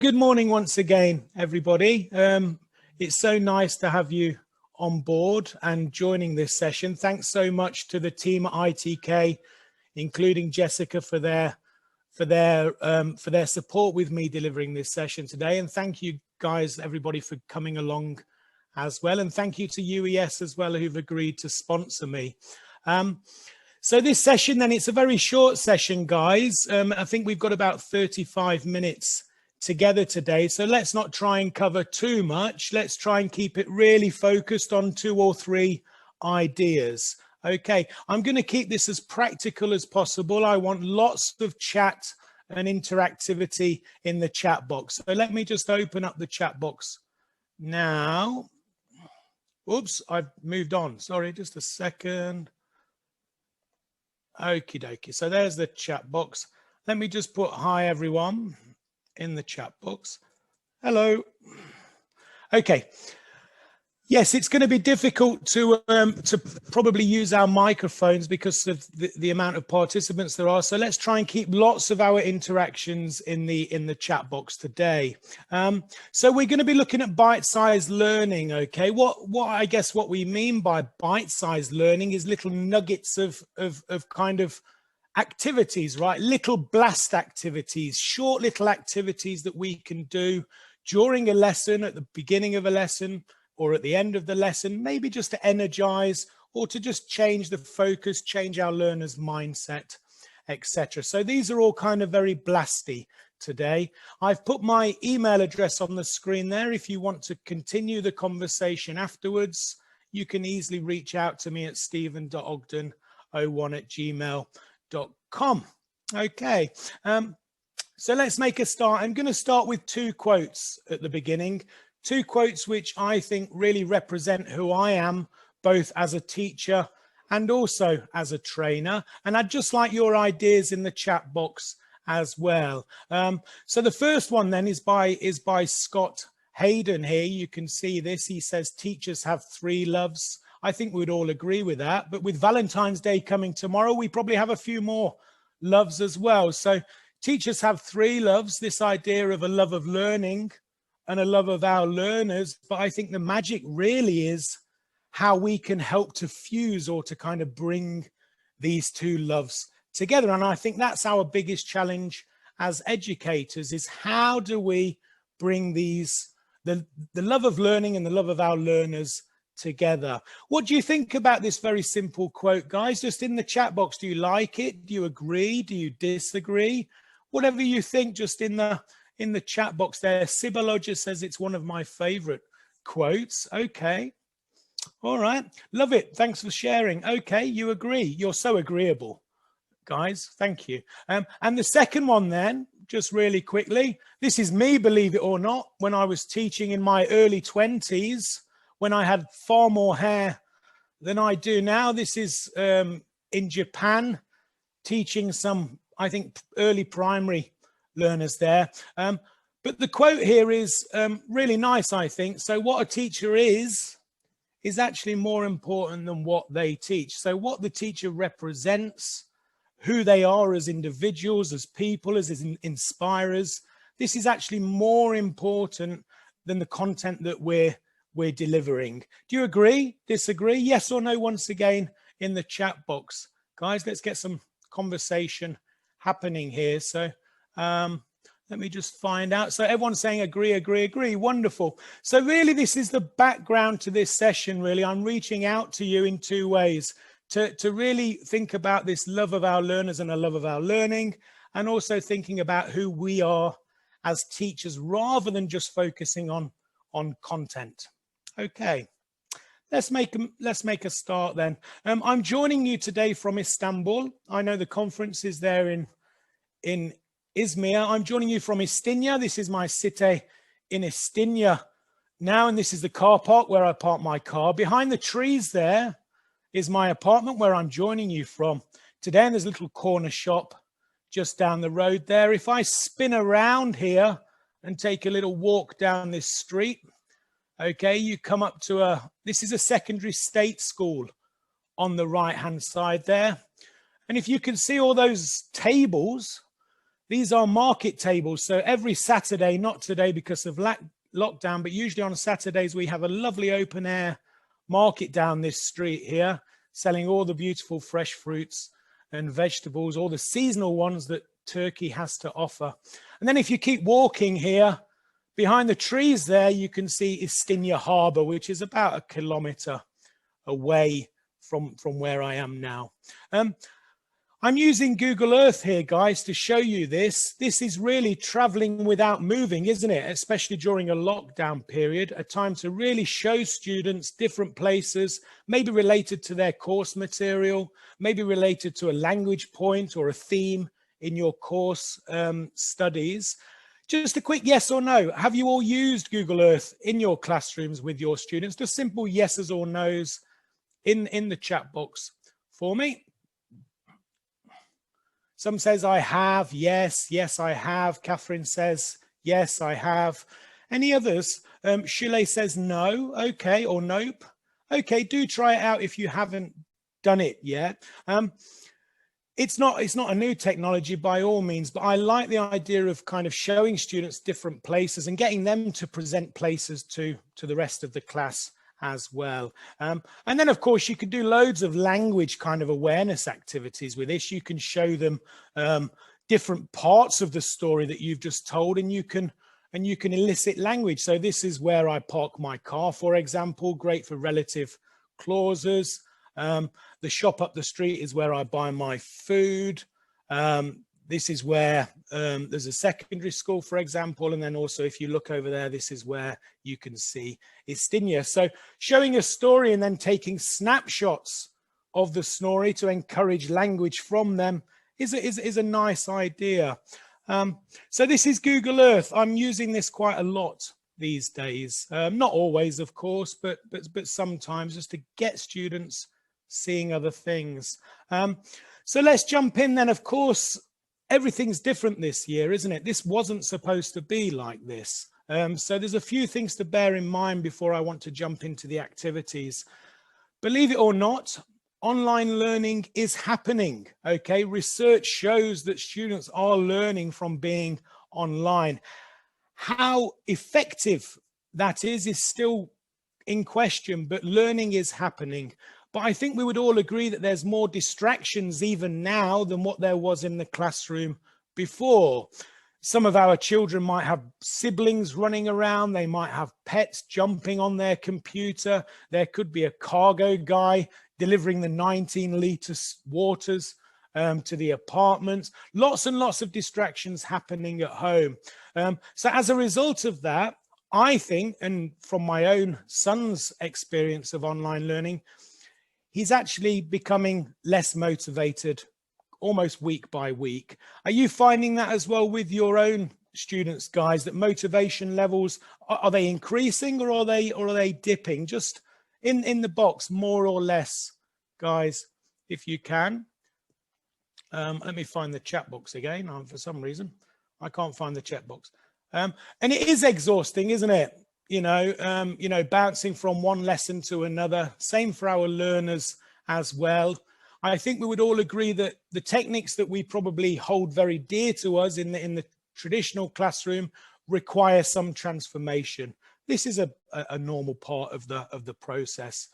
Good morning once again, everybody. It's so nice to have you on board and joining this session. Thanks so much to the team at ITK, including Jessica, for their support with me delivering this session today. And thank you guys, everybody, for coming along as well. And thank you to UES as well, who've agreed to sponsor me. So this session, then, it's a very short session, guys. I think we've got about 35 minutes together today, so let's not try and cover too much. Let's try and keep it really focused on 2 or 3 ideas. Okay, I'm going to keep this as practical as possible. I want lots of chat and interactivity in the chat box. So let me just open up the chat box now. Oops, I've moved on. Sorry, just a second. Okie dokie. So there's the chat box. Let me just put hi everyone in the chat box. Hello. Okay. Yes, it's going to be difficult to probably use our microphones because of the amount of participants there are. So let's try and keep lots of our interactions in the chat box today. So we're going to be looking at bite-sized learning. Okay, I guess what we mean by bite-sized learning is little nuggets of kind of activities, right? Little blast activities, short little activities that we can do during a lesson, at the beginning of a lesson, or at the end of the lesson, maybe just to energize or to just change the focus, change our learners' mindset, etc. So these are all kind of very blasty today. I've put my email address on the screen there. If you want to continue the conversation afterwards, you can easily reach out to me at stephen.ogden01@gmail.com. Okay, so let's make a start. I'm going to start with 2 quotes at the beginning. 2 quotes which I think really represent who I am, both as a teacher and also as a trainer. And I'd just like your ideas in the chat box as well. So the first one then is by Scott Hayden here. You can see this. He says, teachers have 3 loves. I think we'd all agree with that. But with Valentine's Day coming tomorrow, we probably have a few more loves as well. So teachers have 3 loves, this idea of a love of learning and a love of our learners. But I think the magic really is how we can help to fuse or to kind of bring these 2 loves together. And I think that's our biggest challenge as educators, is how do we bring these, the love of learning and the love of our learners together. What do you think about this very simple quote, guys? Just in the chat box, do you like it? Do you agree? Do you disagree? Whatever you think, just in the chat box there. Sibalo just says it's one of my favorite quotes. Okay. All right. Love it. Thanks for sharing. Okay. You agree. You're so agreeable, guys. Thank you. And the second one then, just really quickly, this is me, believe it or not, when I was teaching in my early 20s, when I had far more hair than I do now. This is in Japan, teaching some, I think, early primary learners there. But the quote here is really nice, I think. So what a teacher is actually more important than what they teach. So what the teacher represents, who they are as individuals, as people, as inspirers, this is actually more important than the content that we're delivering. Do you agree? Disagree? Yes or no once again in the chat box. Guys, let's get some conversation happening here. So let me just find out. So everyone's saying agree, agree, agree. Wonderful. So really, this is the background to this session, really. I'm reaching out to you in 2 ways to really think about this love of our learners and a love of our learning, and also thinking about who we are as teachers rather than just focusing on content. Okay, let's make a start then. I'm joining you today from Istanbul. I know the conference is there in İzmir. I'm joining you from Istinye. This is my city in Istinye now, and this is the car park where I park my car. Behind the trees there is my apartment where I'm joining you from today, and there's a little corner shop just down the road there. If I spin around here and take a little walk down this street, okay, you come up to this is a secondary state school on the right hand side there. And if you can see all those tables, These are market tables. So every Saturday, not today because of lockdown, but usually on Saturdays, we have a lovely open air market down this street here, selling all the beautiful fresh fruits and vegetables, all the seasonal ones that Turkey has to offer. And then if you keep walking here, behind the trees there, you can see İstinye Harbour, which is about 1 kilometre away from where I am now. I'm using Google Earth here, guys, to show you this. This is really traveling without moving, isn't it? Especially during a lockdown period, a time to really show students different places, maybe related to their course material, maybe related to a language point or a theme in your course studies. Just a quick yes or no. Have you all used Google Earth in your classrooms with your students? Just simple yeses or nos in the chat box for me. Some says I have, yes, I have. Catherine says, yes, I have. Any others? Shule says no, okay, or nope. Okay, do try it out if you haven't done it yet. It's not a new technology by all means, but I like the idea of kind of showing students different places and getting them to present places to the rest of the class as well. And then of course you can do loads of language kind of awareness activities with this. You can show them different parts of the story that you've just told, and you can elicit language. So this is where I park my car, for example, great for relative clauses. The shop up the street is where I buy my food. This is where there's a secondary school, for example. And then also if you look over there, this is where you can see İstinye. So showing a story and then taking snapshots of the story to encourage language from them is a nice idea. So this is Google Earth. I'm using this quite a lot these days. Not always, of course, but sometimes, just to get students seeing other things. So let's jump in then. Of course, everything's different this year, isn't it? This wasn't supposed to be like this. So there's a few things to bear in mind before I want to jump into the activities. Believe it or not, online learning is happening, okay? Research shows that students are learning from being online. How effective that is still in question, but learning is happening. But I think we would all agree that there's more distractions even now than what there was in the classroom before. Some of our children might have siblings running around. They might have pets jumping on their computer. There could be a cargo guy delivering the 19-litre waters to the apartments. Lots and lots of distractions happening at home. So as a result of that, I think, and from my own son's experience of online learning, he's actually becoming less motivated almost week by week. Are you finding that as well with your own students, guys, that motivation levels, are they increasing or are they dipping? Just in the box, more or less, guys, if you can. Let me find the chat box again. For some reason, I can't find the chat box. And it is exhausting, isn't it? You know, bouncing from one lesson to another. Same for our learners as well. I think we would all agree that the techniques that we probably hold very dear to us in the traditional classroom require some transformation. This is a normal part of the process.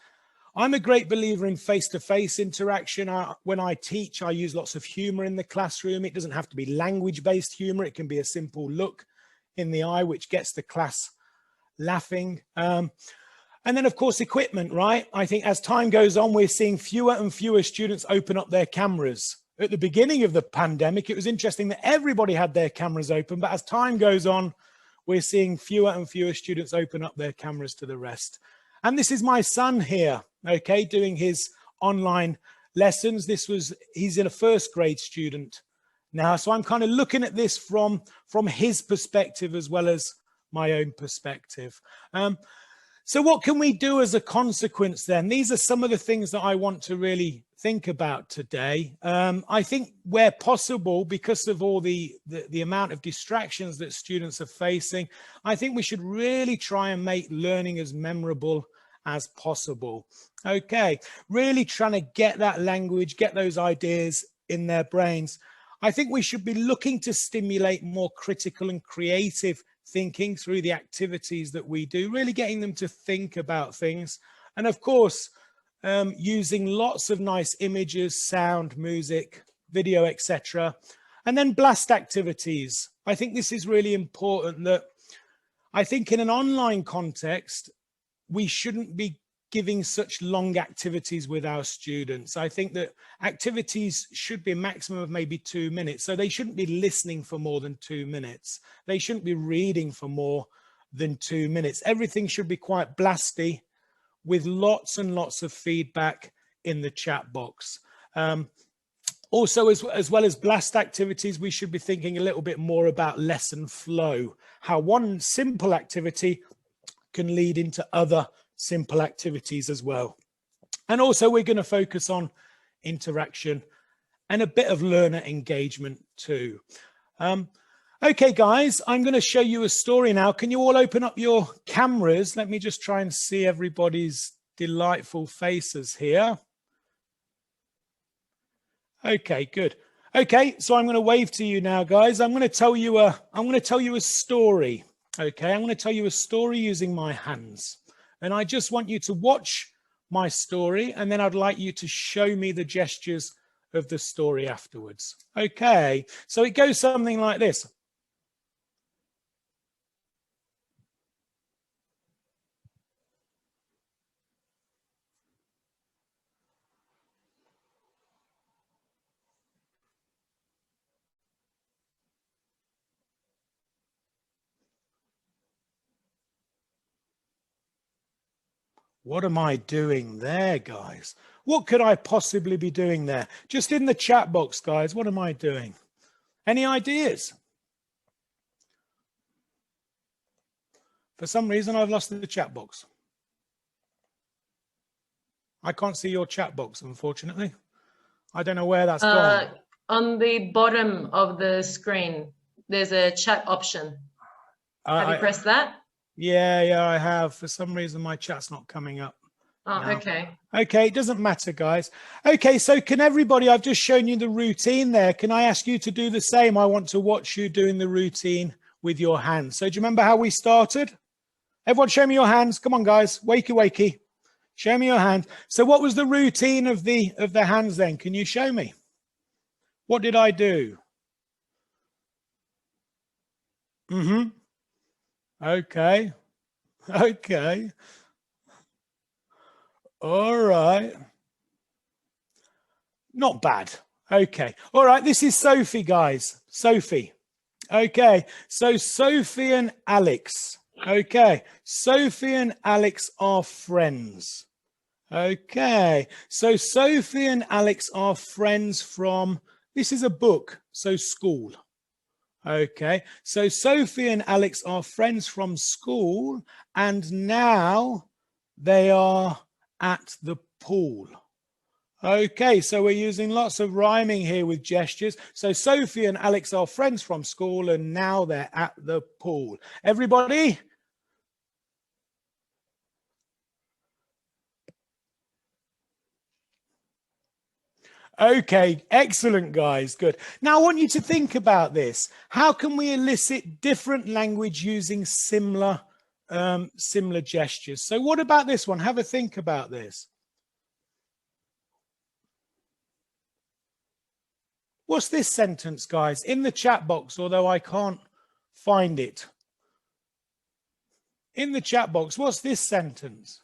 I'm a great believer in face-to-face interaction. When I teach, I use lots of humor in the classroom. It doesn't have to be language-based humor. It can be a simple look in the eye, which gets the class laughing. And then, of course, equipment, right? I think as time goes on, we're seeing fewer and fewer students open up their cameras. At the beginning of the pandemic, it was interesting that everybody had their cameras open, but as time goes on, we're seeing fewer and fewer students open up their cameras to the rest. And this is my son here, okay, doing his online lessons. He's a first grade student now. So I'm kind of looking at this from his perspective as well as my own perspective. So what can we do as a consequence then? These are some of the things that I want to really think about today. I think where possible, because of all the amount of distractions that students are facing, I think we should really try and make learning as memorable as possible. Okay, really trying to get that language, get those ideas in their brains. I think we should be looking to stimulate more critical and creative thinking through the activities that we do, really getting them to think about things. And of course, using lots of nice images, sound, music, video, etc. And then blast activities. I think this is really important, that I think in an online context, we shouldn't be giving such long activities with our students. I think that activities should be a maximum of maybe 2 minutes. So they shouldn't be listening for more than 2 minutes. They shouldn't be reading for more than 2 minutes. Everything should be quite blasty, with lots and lots of feedback in the chat box. Also, as well as blast activities, we should be thinking a little bit more about lesson flow, how one simple activity can lead into other simple activities as well. And also we're going to focus on interaction and a bit of learner engagement too. Okay, guys, I'm going to show you a story now. Can you all open up your cameras? Let me just try and see everybody's delightful faces here. Okay, good. Okay, so I'm going to wave to you now, guys. I'm going to tell you a story. Okay, I'm going to tell you a story using my hands. And I just want you to watch my story, and then I'd like you to show me the gestures of the story afterwards. Okay, so it goes something like this. What am I doing there, guys? What could I possibly be doing there? Just in the chat box, guys, what am I doing? Any ideas? For some reason, I've lost the chat box. I can't see your chat box, unfortunately. I don't know where that's gone. On the bottom of the screen, there's a chat option. Have you pressed that? Yeah, I have. For some reason, my chat's not coming up. Oh, no. Okay. Okay, it doesn't matter, guys. Okay, so can everybody, I've just shown you the routine there. Can I ask you to do the same? I want to watch you doing the routine with your hands. So do you remember how we started? Everyone show me your hands. Come on, guys. Wakey, wakey. Show me your hand. So what was the routine of the hands then? Can you show me? What did I do? Mm-hmm. Okay. Okay. All right. Not bad. Okay. All right. This is Sophie, guys. Sophie. Okay. So Sophie and Alex. Okay. Sophie and Alex are friends. Okay. So Sophie and Alex are friends from, this is a book, so school. Okay, so Sophie and Alex are friends from school, and now they are at the pool. Okay, so we're using lots of rhyming here with gestures. So Sophie and Alex are friends from school, and now they're at the pool. Everybody? Okay, excellent, guys. Good. Now I want you to think about this. How can we elicit different language using similar gestures? So what about this one? Have a think about this. What's this sentence, guys? In the chat box, although I can't find it. In the chat box, what's this sentence?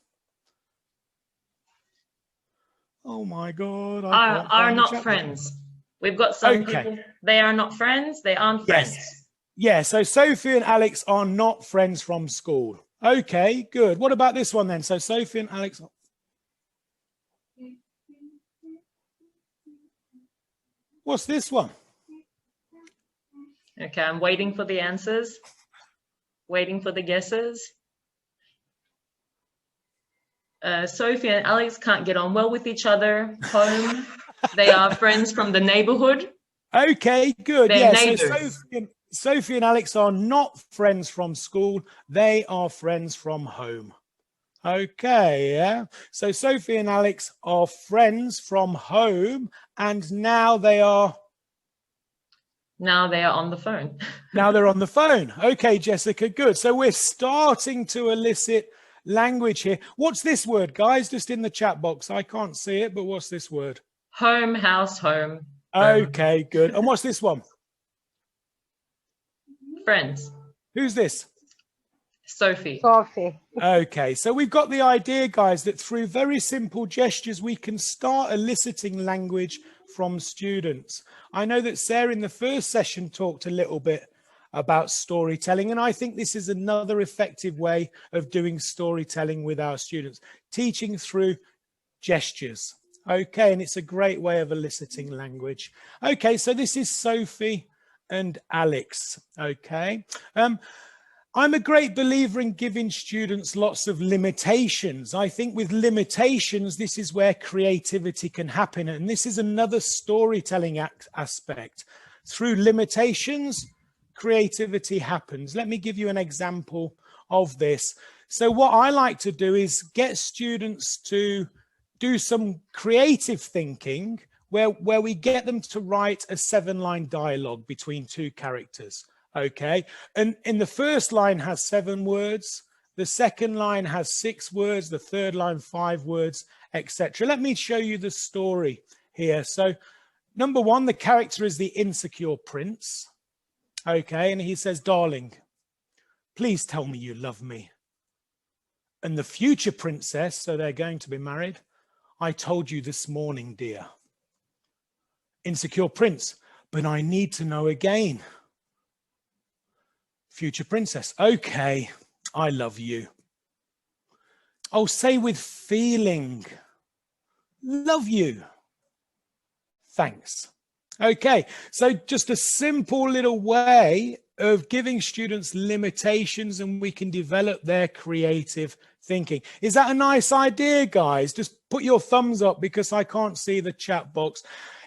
Oh my God. Are not friends. We've got some people, they are not friends, they aren't friends. Yeah, so Sophie and Alex are not friends from school. Okay, good. What about this one then? So Sophie and Alex. What's this one? Okay, I'm waiting for the answers. Waiting for the guesses. Sophie and Alex can't get on well with each other. Home. They are friends from the neighborhood. Okay, good. They're neighbors. So Sophie and Alex are not friends from school. They are friends from home. Okay, yeah. So Sophie and Alex are friends from home, and now they are Now they are on the phone. Now they're on the phone. Okay, Jessica, good. So we're starting to elicit language here. What's this word, guys? Just in the chat box. I can't see it, but what's this word? Home, house, home. Okay, good. And what's this one? Friends. Who's this? Sophie. Sophie. Okay, so we've got the idea, guys, that through very simple gestures, we can start eliciting language from students. I know that Sarah in the first session talked a little bit about storytelling, and I think this is another effective way of doing storytelling with our students, teaching through gestures. Okay, and it's a great way of eliciting language. Okay, so this is Sophie and Alex. Okay. I'm a great believer in giving students lots of limitations. I think with limitations, this is where creativity can happen. And this is another storytelling aspect. Through limitations, creativity happens. Let me give you an example of this. So what I like to do is get students to do some creative thinking where we get them to write a 7-line dialogue between two characters. Okay, and in the first line has 7 words, the second line has 6 words, the third line 5 words, etc. Let me show you the story here. So number 1, the character is the insecure prince. Okay, and he says, darling, please tell me you love me. And the future princess, so they're going to be married, I told you this morning, dear. Insecure prince, but I need to know again. Future princess, okay, I love you. Oh, say with feeling, love you. Thanks. Okay, so just a simple little way of giving students limitations and we can develop their creative thinking. Is that a nice idea, guys? Just put your thumbs up because I can't see the chat box.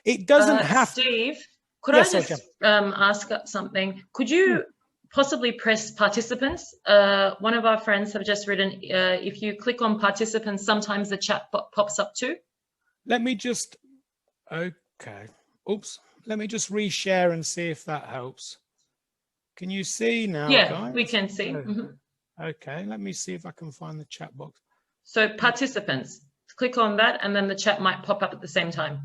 It doesn't have to. Steve, could Yes, I just ask something? Could you possibly press participants? One of our friends have just written, if you click on participants, sometimes the chat pops up too. Let me just, okay. Oops. Let me just reshare and see if that helps. Can you see now, Yeah, guys? we can see. Okay, let me see if I can find the chat box. So participants, click on that and then the chat might pop up at the same time.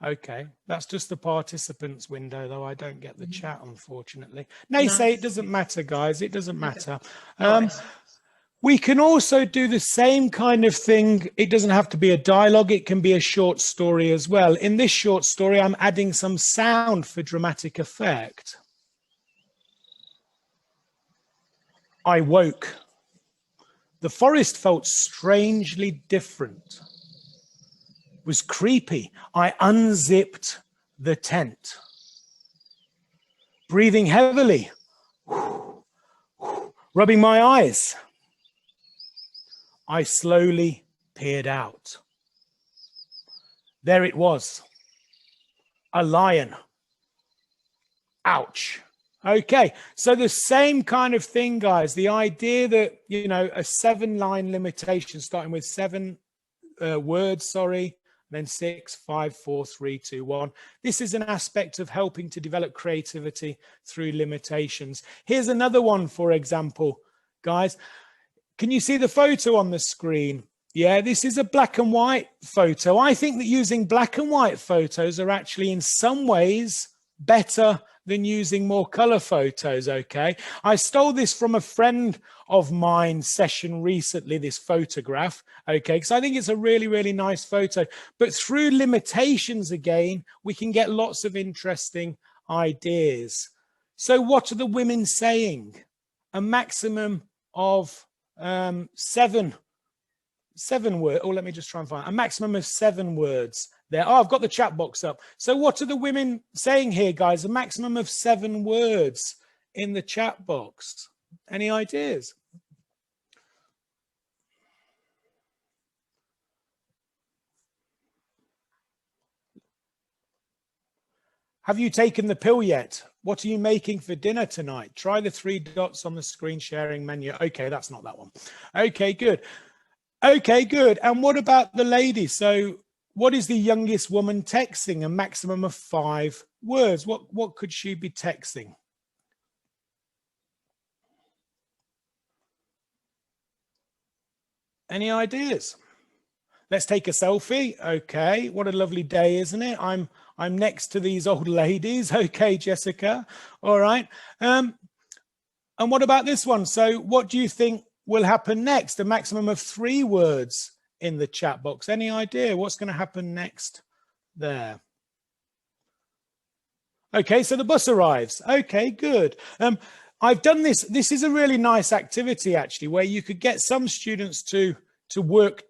Okay, that's just the participants window, though I don't get the chat, unfortunately. Say it doesn't matter, guys. It doesn't matter. We can also do the same kind of thing. It doesn't have to be a dialogue. It can be a short story as well. In this short story, I'm adding some sound for dramatic effect. I woke. The forest felt strangely different. It was creepy. I unzipped the tent. Breathing heavily. Rubbing my eyes. I slowly peered out. There it was. A lion. Ouch. Okay, so the same kind of thing, guys. The idea that, you know, a 7-line limitation starting with 7 words, then 6, 5, 4, 3, 2, 1. This is an aspect of helping to develop creativity through limitations. Here's another one, for example, guys. Can you see the photo on the screen? Yeah, this is a black and white photo. I think that using black and white photos are actually in some ways better than using more color photos, okay? I stole this from a friend of mine's session recently, this photograph, okay? Because I think it's a really, really nice photo. But through limitations, again, we can get lots of interesting ideas. So what are the women saying? A maximum of 7 words. Oh, let me just try and find a maximum of 7 words there. Oh, I've got the chat box up. So what are the women saying here, guys? A maximum of 7 words in the chat box. Any ideas? Have you taken the pill yet? What are you making for dinner tonight? Try the 3 dots on the screen sharing menu. Okay, that's not that one. Okay, good. Okay, good. And what about the ladies? So what is the youngest woman texting? A maximum of 5 words. What could she be texting? Any ideas? Let's take a selfie. Okay, what a lovely day, isn't it? I'm next to these old ladies. Okay, Jessica. All right. And what about this one? So what do you think will happen next? A maximum of 3 words in the chat box. Any idea what's going to happen next there? Okay, so the bus arrives. Okay, good. I've done this. This is a really nice activity, actually, where you could get some students to work.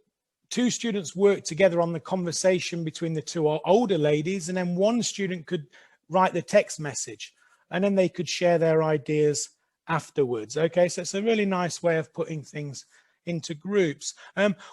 2 students work together on the conversation between the 2 older ladies, and then 1 student could write the text message, and then they could share their ideas afterwards. Okay, so it's a really nice way of putting things into groups.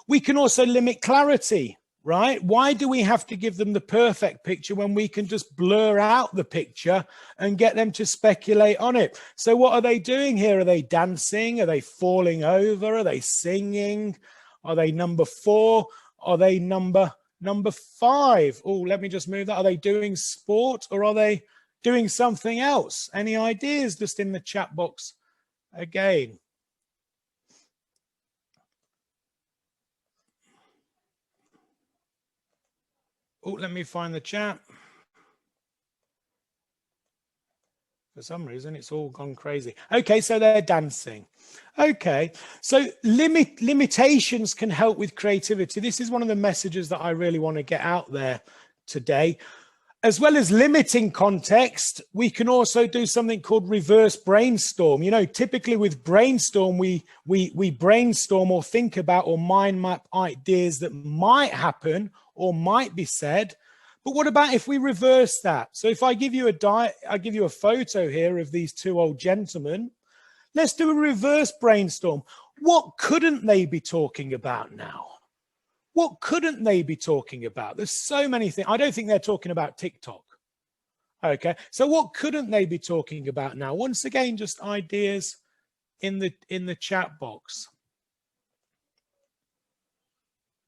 We can also limit clarity, right? Why do we have to give them the perfect picture when we can just blur out the picture and get them to speculate on it? So what are they doing here? Are they dancing? Are they falling over? Are they singing? Are they number 4? Are they number 5? Oh, let me just move that. Are they doing sport, or are they doing something else? Any ideas just in the chat box again? Oh, let me find the chat. For some reason, it's all gone crazy. Okay, so they're dancing. Okay, so limitations can help with creativity. This is one of the messages that I really want to get out there today. As well as limiting context, we can also do something called reverse brainstorm. You know, typically with brainstorm, we brainstorm or think about or mind map ideas that might happen or might be said. But what about if we reverse that? So if I give you a photo here of these 2 old gentlemen, let's do a reverse brainstorm. What couldn't they be talking about now? What couldn't they be talking about? There's so many things. I don't think they're talking about TikTok. Okay, so what couldn't they be talking about now? Once again, just ideas in the chat box.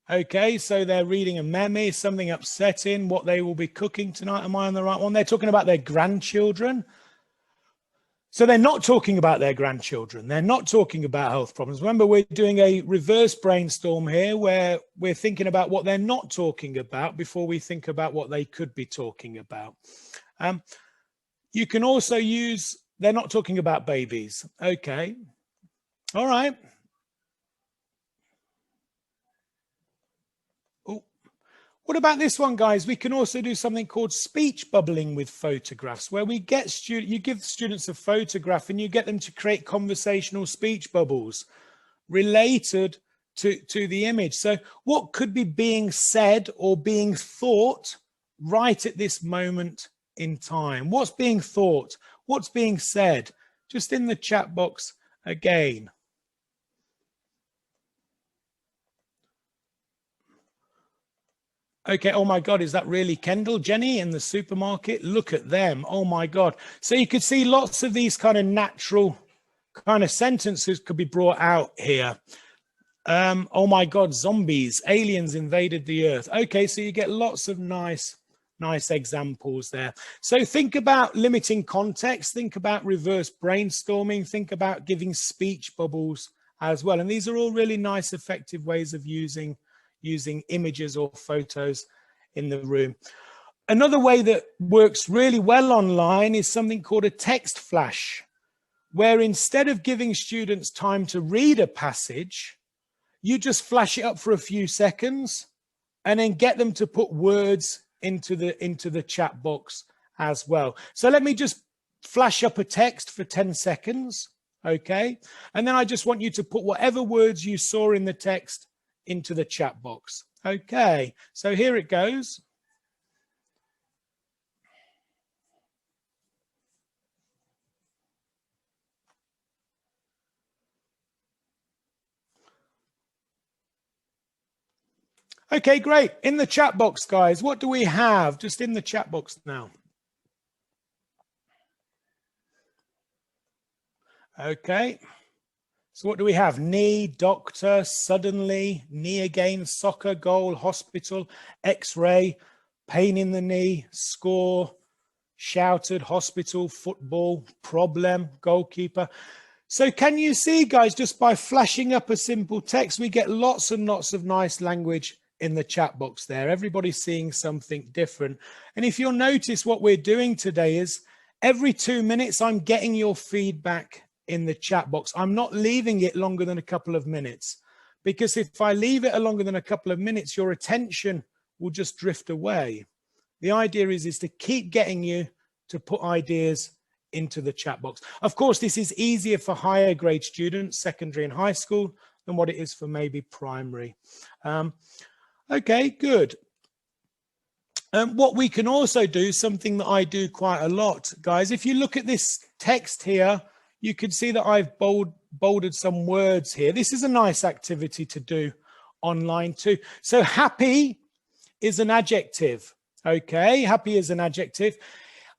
Okay, so they're reading a meme, something upsetting, what they will be cooking tonight. Am I on the right one? They're talking about their grandchildren. So they're not talking about their grandchildren. They're not talking about health problems. Remember, we're doing a reverse brainstorm here where we're thinking about what they're not talking about before we think about what they could be talking about. You can also use, they're not talking about babies. Okay. All right. What about this one, guys? We can also do something called speech bubbling with photographs, where we get you give students a photograph and you get them to create conversational speech bubbles related to the image. So what could be being said or being thought right at this moment in time? What's being thought? What's being said? Just in the chat box again. Okay, oh my God, is that really Kendall, Jenny in the supermarket? Look at them, oh my God. So you could see lots of these kind of natural kind of sentences could be brought out here. Oh my God, zombies, aliens invaded the earth. Okay, so you get lots of nice examples there. So think about limiting context, think about reverse brainstorming, think about giving speech bubbles as well. And these are all really nice, effective ways of using images or photos in the room. Another way that works really well online is something called a text flash, where instead of giving students time to read a passage, you just flash it up for a few seconds and then get them to put words into the chat box as well. So let me just flash up a text for 10 seconds, okay? And then I just want you to put whatever words you saw in the text into the chat box. Okay, so here it goes. Okay, great. In the chat box, guys, what do we have just in the chat box now? Okay, So what do we have? Knee, doctor, suddenly, knee again, soccer, goal, hospital, x-ray, pain in the knee, score, shouted, hospital, football, problem, goalkeeper. So can you see, guys, just by flashing up a simple text, we get lots and lots of nice language in the chat box there. Everybody's seeing something different. And if you'll notice, what we're doing today is every 2 minutes, I'm getting your feedback in the chat box. I'm not leaving it longer than a couple of minutes, because if I leave it longer than a couple of minutes, your attention will just drift away. The idea is to keep getting you to put ideas into the chat box. Of course, this is easier for higher grade students, secondary and high school, than what it is for maybe primary. Okay, good. What we can also do, something that I do quite a lot, guys, if you look at this text here, you can see that I've bolded some words here. This is a nice activity to do online too. So happy is an adjective. Okay, happy is an adjective.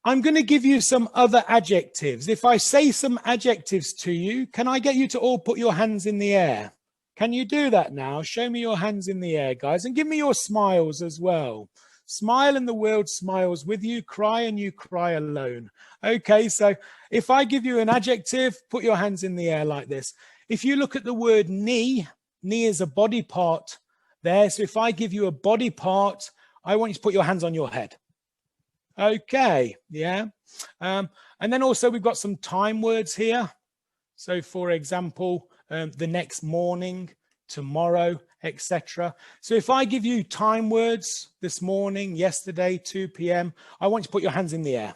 I'm going to give you some other adjectives. If I say some adjectives to you, can I get you to all put your hands in the air? Can you do that now? Show me your hands in the air, guys, and give me your smiles as well. Smile and the world smiles with you. Cry and you cry alone. Okay, so if I give you an adjective, put your hands in the air like this. If you look at the word knee, knee is a body part there. So if I give you a body part, I want you to put your hands on your head. Okay, yeah. And then also we've got some time words here. So for example, the next morning, tomorrow, etc. So if I give you time words, this morning, yesterday, 2 p.m., I want you to put your hands in the air.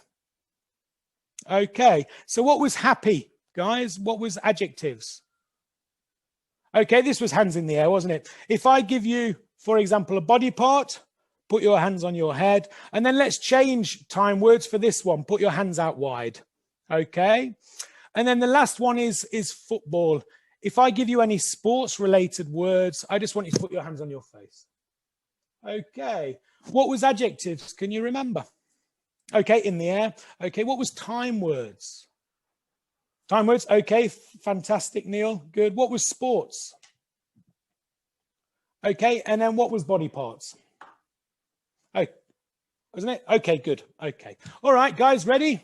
Okay, so what was happy, guys? What was adjectives? Okay, this was hands in the air, wasn't it? If I give you, for example, a body part, put your hands on your head. And then let's change time words for this one. Put your hands out wide. Okay. And then the last one is football. If I give you any sports related words, I just want you to put your hands on your face. Okay. What was adjectives? Can you remember? Okay, in the air. Okay, what was time words? Time words. Okay, fantastic, Neil. Good. What was sports? Okay, and then what was body parts? Oh, wasn't it? Okay, good. Okay. All right, guys, ready?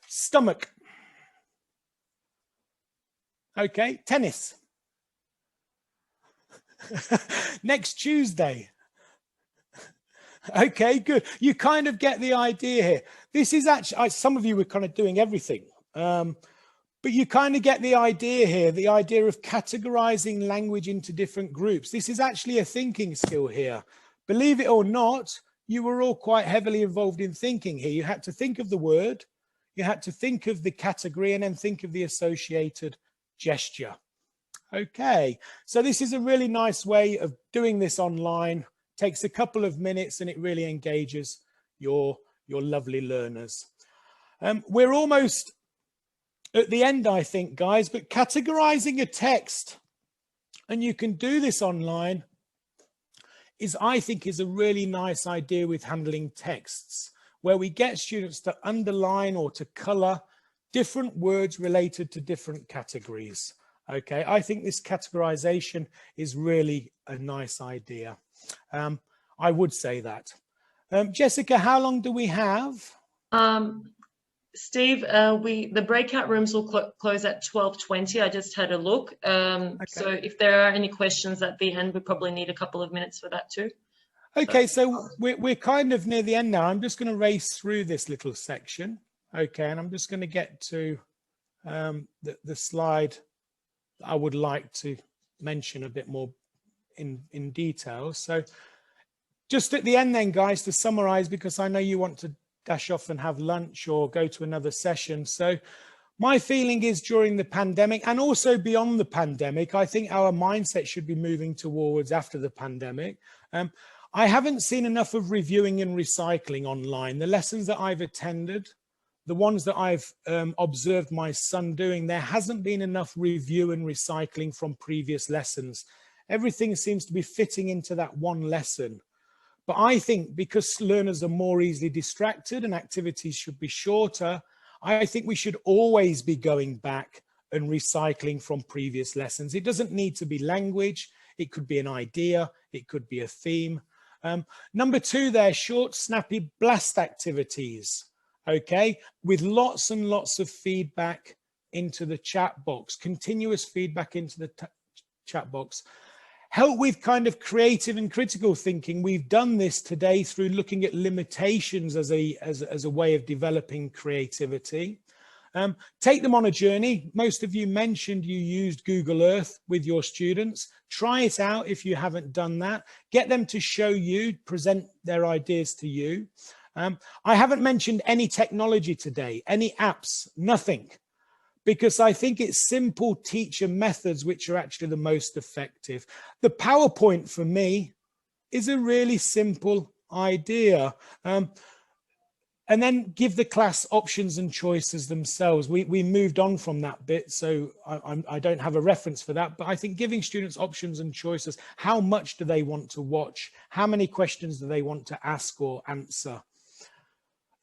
Stomach. Okay, tennis. Next Tuesday. Okay, good. You kind of get the idea here. This is actually, some of you were kind of doing everything, but you kind of get the idea here, the idea of categorizing language into different groups. This is actually a thinking skill here. Believe it or not, you were all quite heavily involved in thinking here. You had to think of the word, you had to think of the category, and then think of the associated gesture. Okay, so this is a really nice way of doing this online. Takes a couple of minutes and it really engages your lovely learners. We're almost at the end, I think, guys, but categorizing a text, and you can do this online, I think is a really nice idea with handling texts, where we get students to underline or to color different words related to different categories. Okay, I think this categorization is really a nice idea. I would say that. Jessica, how long do we have? Steve, the breakout rooms will close at 12:20. I just had a look. Okay. So if there are any questions at the end, we probably need a couple of minutes for that too. Okay, so we're kind of near the end now. I'm just going to race through this little section. Okay, and I'm just going to get to the slide that I would like to mention a bit more in detail. So just at the end then, guys, to summarize, because I know you want to dash off and have lunch or go to another session. So my feeling is, during the pandemic and also beyond the pandemic, I think our mindset should be moving towards after the pandemic. I haven't seen enough of reviewing and recycling online. The lessons that I've attended, the ones that I've observed my son doing, there hasn't been enough review and recycling from previous lessons. Everything seems to be fitting into that one lesson. But I think because learners are more easily distracted and activities should be shorter, I think we should always be going back and recycling from previous lessons. It doesn't need to be language. It could be an idea. It could be a theme. Number 2 there, short, snappy blast activities, okay, with lots and lots of feedback into the chat box, continuous feedback into the chat box. Help with kind of creative and critical thinking. We've done this today through looking at limitations as a way of developing creativity. Take them on a journey. Most of you mentioned you used Google Earth with your students. Try it out if you haven't done that. Get them to show you, present their ideas to you. I haven't mentioned any technology today, any apps, nothing, because I think it's simple teacher methods which are actually the most effective. The PowerPoint for me is a really simple idea. And then give the class options and choices themselves. We moved on from that bit, so I don't have a reference for that, but I think giving students options and choices, how much do they want to watch? How many questions do they want to ask or answer?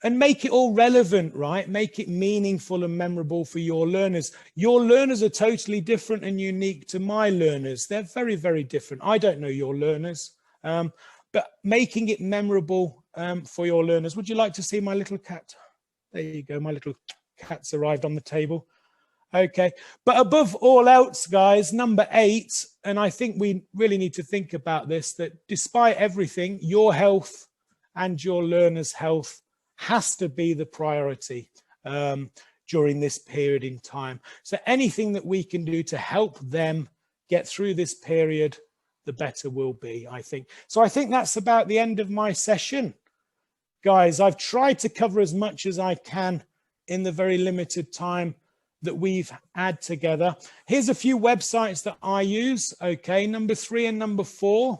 And make it all relevant, right? Make it meaningful and memorable for your learners. Your learners are totally different and unique to my learners. They're very, very different. I don't know your learners, but making it memorable for your learners. Would you like to see my little cat? There you go. My little cat's arrived on the table. Okay. But above all else, guys, number 8, and I think we really need to think about this, that despite everything, your health and your learners' health has to be the priority during this period in time. So anything that we can do to help them get through this period, the better will be, I think. So I think that's about the end of my session. Guys, I've tried to cover as much as I can in the very limited time that we've had together. Here's a few websites that I use. Okay, number 3 and number 4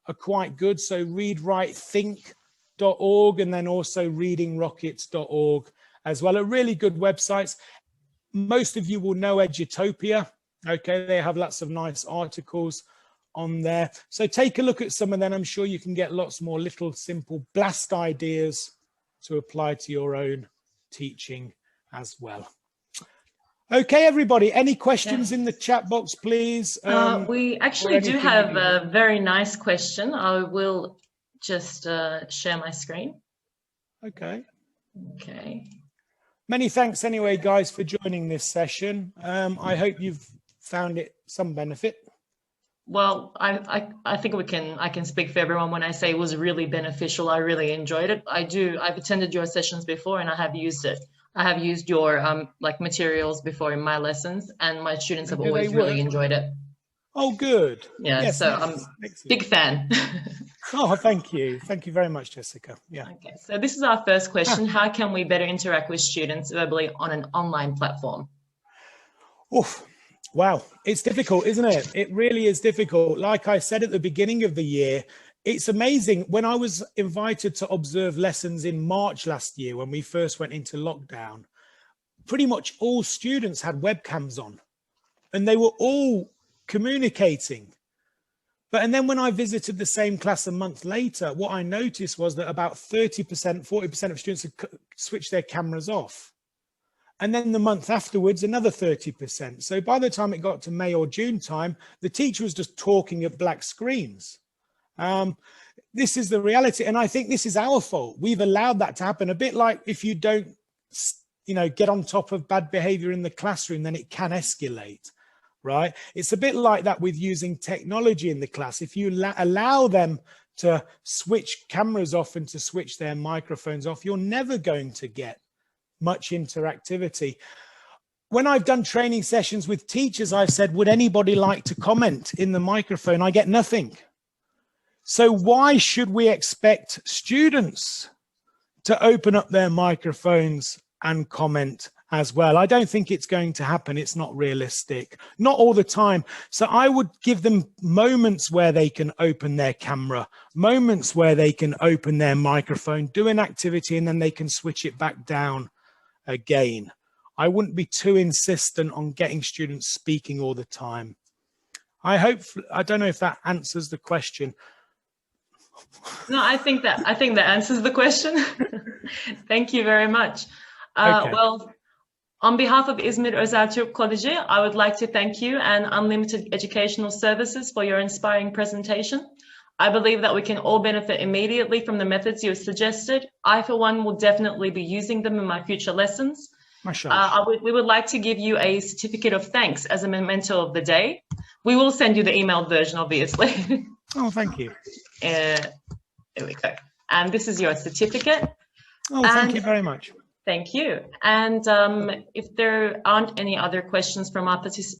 are quite good. So readwritethink.org and then also readingrockets.org as well, are really good websites. Most of you will know Edutopia. Okay, they have lots of nice articles on there. So take a look at some and then I'm sure you can get lots more little simple blast ideas to apply to your own teaching as well. Okay, everybody, any questions in the chat box, please? We actually do have a very nice question. I will just share my screen. Okay. Okay. Many thanks anyway, guys, for joining this session. I hope you've found it some benefit. Well, I think I can speak for everyone when I say it was really beneficial. I really enjoyed it. I've attended your sessions before and I have used it. I have used your like materials before in my lessons and my students have always really enjoyed it. Oh, good. Yeah, yes, so I'm a big fan. Oh, thank you. Thank you very much, Jessica. Yeah. Okay, so this is our first question. How can we better interact with students verbally on an online platform? Oof. Wow, it's difficult, isn't it? It really is difficult. Like I said at the beginning of the year, it's amazing. When I was invited to observe lessons in March last year, when we first went into lockdown, pretty much all students had webcams on and they were all communicating. And then when I visited the same class a month later, what I noticed was that about 30%, 40% of students had switched their cameras off. And then the month afterwards, another 30%. So by the time it got to May or June time, the teacher was just talking at black screens. This is the reality. And I think this is our fault. We've allowed that to happen. A bit like if you don't, get on top of bad behavior in the classroom, then it can escalate, right? It's a bit like that with using technology in the class. If you allow them to switch cameras off and to switch their microphones off, you're never going to get much interactivity. When I've done training sessions with teachers, I've said, would anybody like to comment in the microphone? I get nothing. So why should we expect students to open up their microphones and comment as well? I don't think it's going to happen. It's not realistic, not all the time. So I would give them moments where they can open their camera, moments where they can open their microphone, do an activity, and then they can switch it back down again. I wouldn't be too insistent on getting students speaking all the time. I don't know if that answers the question. No, I think that answers the question. Thank you very much. Okay. Well, On behalf of İzmir Özel Türk College, I would like to thank you and Unlimited Educational Services for your inspiring presentation. I believe that we can all benefit immediately from the methods you have suggested. I, for one, will definitely be using them in my future lessons. We would like to give you a certificate of thanks as a memento of the day. We will send you the emailed version, obviously. Oh, thank you. Here we go. And this is your certificate. Oh, thank you very much. Thank you. And if there aren't any other questions from our participants,